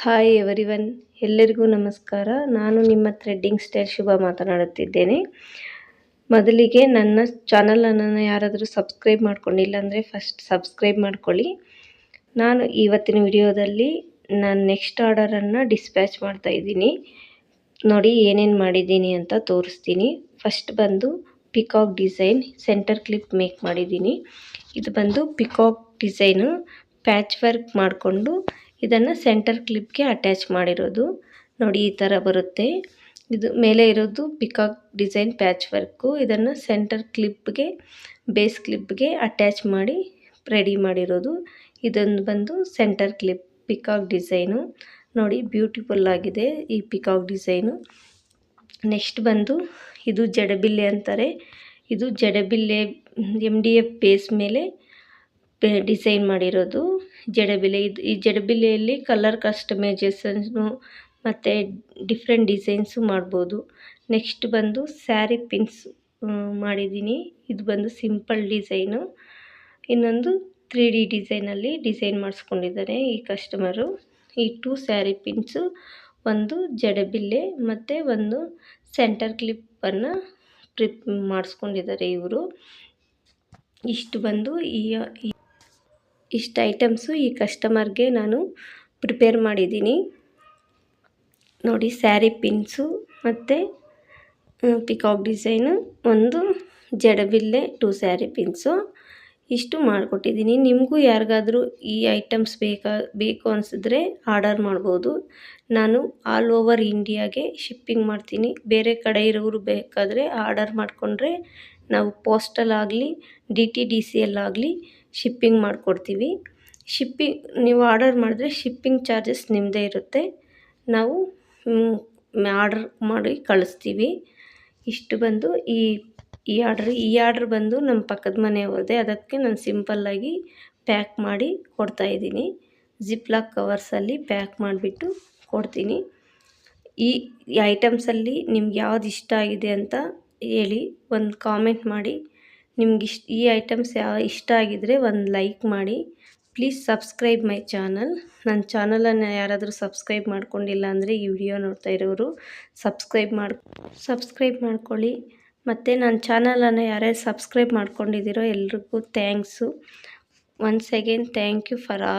Hi everyone, ಎಲ್ಲರಿಗೂ ನಮಸ್ಕಾರ. ನಾನು ನಿಮ್ಮ ಥ್ರೆಡ್ಡಿಂಗ್ ಸ್ಟೈಲ್ ಶುಭ ಮಾತನಾಡುತ್ತಿದ್ದೇನೆ. ಮೊದಲಿಗೆ ನನ್ನ ಚಾನಲನ್ನು ಯಾರಾದರೂ ಸಬ್ಸ್ಕ್ರೈಬ್ ಮಾಡ್ಕೊಂಡಿಲ್ಲ ಅಂದರೆ ಫಸ್ಟ್ ಸಬ್ಸ್ಕ್ರೈಬ್ ಮಾಡ್ಕೊಳ್ಳಿ. ನಾನು ಇವತ್ತಿನ ವಿಡಿಯೋದಲ್ಲಿ ನಾನು ನೆಕ್ಸ್ಟ್ ಆರ್ಡರನ್ನು ಡಿಸ್ಪ್ಯಾಚ್ ಮಾಡ್ತಾಯಿದ್ದೀನಿ. ನೋಡಿ ಏನೇನು ಮಾಡಿದ್ದೀನಿ ಅಂತ ತೋರಿಸ್ತೀನಿ. ಫಸ್ಟ್ ಬಂದು peacock design centre clip make ಮಾಡಿದ್ದೀನಿ. ಇದು ಬಂದು ಪಿಕಾಕ್ ಡಿಸೈನು ಪ್ಯಾಚ್ ವರ್ಕ್ ಮಾಡಿಕೊಂಡು ಇದನ್ನು ಸೆಂಟರ್ ಕ್ಲಿಪ್ಗೆ ಅಟ್ಯಾಚ್ ಮಾಡಿರೋದು. ನೋಡಿ ಈ ಥರ ಬರುತ್ತೆ. ಇದು ಮೇಲೆ ಇರೋದು ಪಿಕಾಕ್ ಡಿಸೈನ್ ಪ್ಯಾಚ್ ವರ್ಕು. ಇದನ್ನು ಸೆಂಟರ್ ಕ್ಲಿಪ್ಗೆ ಬೇಸ್ ಕ್ಲಿಪ್ಗೆ ಅಟ್ಯಾಚ್ ಮಾಡಿ ರೆಡಿ ಮಾಡಿರೋದು. ಇದೊಂದು ಬಂದು ಸೆಂಟರ್ ಕ್ಲಿಪ್ ಪಿಕಾಕ್ ಡಿಸೈನು. ನೋಡಿ ಬ್ಯೂಟಿಫುಲ್ ಆಗಿದೆ ಈ ಪಿಕಾಕ್ ಡಿಸೈನು. ನೆಕ್ಸ್ಟ್ ಬಂದು ಇದು ಜಡಬಿಲ್ಲೆ ಅಂತಾರೆ. ಇದು ಜಡಬಿಲ್ಲೆ MDF ಬೇಸ್ ಮೇಲೆ ಡಿಸೈನ್ ಮಾಡಿರೋದು ಜಡಬಿಲ್ಲೆ. ಈ ಜಡಬಿಲ್ಲೆಯಲ್ಲಿ ಕಲರ್ ಕಸ್ಟಮೈಸೇಷನ್ನು ಮತ್ತು ಡಿಫ್ರೆಂಟ್ ಡಿಸೈನ್ಸು ಮಾಡ್ಬೋದು. ನೆಕ್ಸ್ಟ್ ಬಂದು ಸ್ಯಾರಿ ಪಿನ್ಸ್ ಮಾಡಿದ್ದೀನಿ. ಇದು ಬಂದು ಸಿಂಪಲ್ ಡಿಸೈನು. ಇನ್ನೊಂದು 3D ಡಿಸೈನಲ್ಲಿ ಡಿಸೈನ್ ಮಾಡಿಸ್ಕೊಂಡಿದ್ದಾರೆ ಈ ಕಸ್ಟಮರು. ಈ 2 ಸ್ಯಾರಿ ಪಿನ್ಸು, ಒಂದು ಜಡಬಿಲ್ಲೆ ಮತ್ತು ಒಂದು ಸೆಂಟರ್ ಕ್ಲಿಪ್ಪನ್ನು ಮಾಡಿಸ್ಕೊಂಡಿದ್ದಾರೆ ಇವರು. ಇಷ್ಟು ಬಂದು ಇಷ್ಟು ಐಟಮ್ಸು ಈ ಕಸ್ಟಮರ್ಗೆ ನಾನು ಪ್ರಿಪೇರ್ ಮಾಡಿದ್ದೀನಿ. ನೋಡಿ ಸ್ಯಾರಿ ಪಿನ್ಸು ಮತ್ತು ಪಿಕಾಕ್ ಡಿಸೈನು, ಒಂದು ಜಡಬಿಲ್ಲೆ, 2 ಸ್ಯಾರಿ ಪಿನ್ಸು, ಇಷ್ಟು ಮಾಡಿಕೊಟ್ಟಿದ್ದೀನಿ. ನಿಮಗೂ ಯಾರಿಗಾದರೂ ಈ ಐಟಮ್ಸ್ ಬೇಕು ಅನಿಸಿದ್ರೆ ಆರ್ಡರ್ ಮಾಡ್ಬೋದು. ನಾನು ಆಲ್ ಓವರ್ ಇಂಡಿಯಾಗೆ ಶಿಪ್ಪಿಂಗ್ ಮಾಡ್ತೀನಿ. ಬೇರೆ ಕಡೆ ಇರೋರು ಬೇಕಾದರೆ ಆರ್ಡರ್ ಮಾಡಿಕೊಂಡ್ರೆ ನಾವು ಪೋಸ್ಟಲ್ ಆಗಲಿ DTDCಯಲ್ಲಾಗಲಿ ಶಿಪ್ಪಿಂಗ್ ಮಾಡಿಕೊಡ್ತೀವಿ. ನೀವು ಆರ್ಡರ್ ಮಾಡಿದ್ರೆ ಶಿಪ್ಪಿಂಗ್ ಚಾರ್ಜಸ್ ನಿಮ್ಮದೇ ಇರುತ್ತೆ. ನಾವು ಆರ್ಡರ್ ಮಾಡಿ ಕಳಿಸ್ತೀವಿ. ಇಷ್ಟು ಬಂದು ಈ ಆರ್ಡ್ರ್ ಬಂದು ನಮ್ಮ ಪಕ್ಕದ ಮನೆಯವ್ರದ್ದೇ. ಅದಕ್ಕೆ ನಾನು ಸಿಂಪಲ್ಲಾಗಿ ಪ್ಯಾಕ್ ಮಾಡಿ ಕೊಡ್ತಾಯಿದ್ದೀನಿ. ಜಿಪ್ಲಾಕ್ ಕವರ್ಸಲ್ಲಿ ಪ್ಯಾಕ್ ಮಾಡಿಬಿಟ್ಟು ಕೊಡ್ತೀನಿ. ಈ ಐಟಮ್ಸಲ್ಲಿ ನಿಮ್ಗೆ ಯಾವ್ದು ಇಷ್ಟ ಆಗಿದೆ ಅಂತ ಹೇಳಿ, ಒಂದು ಕಾಮೆಂಟ್ ಮಾಡಿ. ನಿಮ್ಗೆ ಈ ಐಟಮ್ಸ್ ಇಷ್ಟ ಆಗಿದ್ದರೆ ಒಂದು ಲೈಕ್ ಮಾಡಿ. Please subscribe my channel. ನನ್ನ ಚಾನಲನ್ನು ಯಾರಾದರೂ ಸಬ್ಸ್ಕ್ರೈಬ್ ಮಾಡ್ಕೊಂಡಿಲ್ಲ ಅಂದರೆ ಈ ವಿಡಿಯೋ ನೋಡ್ತಾ ಇರೋರು ಸಬ್ಸ್ಕ್ರೈಬ್ ಮಾಡ್ಕೊಳ್ಳಿ. ಮತ್ತು ನನ್ನ ಚಾನಲನ್ನು ಯಾರ್ಯಾರು ಸಬ್ಸ್ಕ್ರೈಬ್ ಮಾಡ್ಕೊಂಡಿದ್ದೀರೋ ಎಲ್ರಿಗೂ thanks. Once again thank you for all.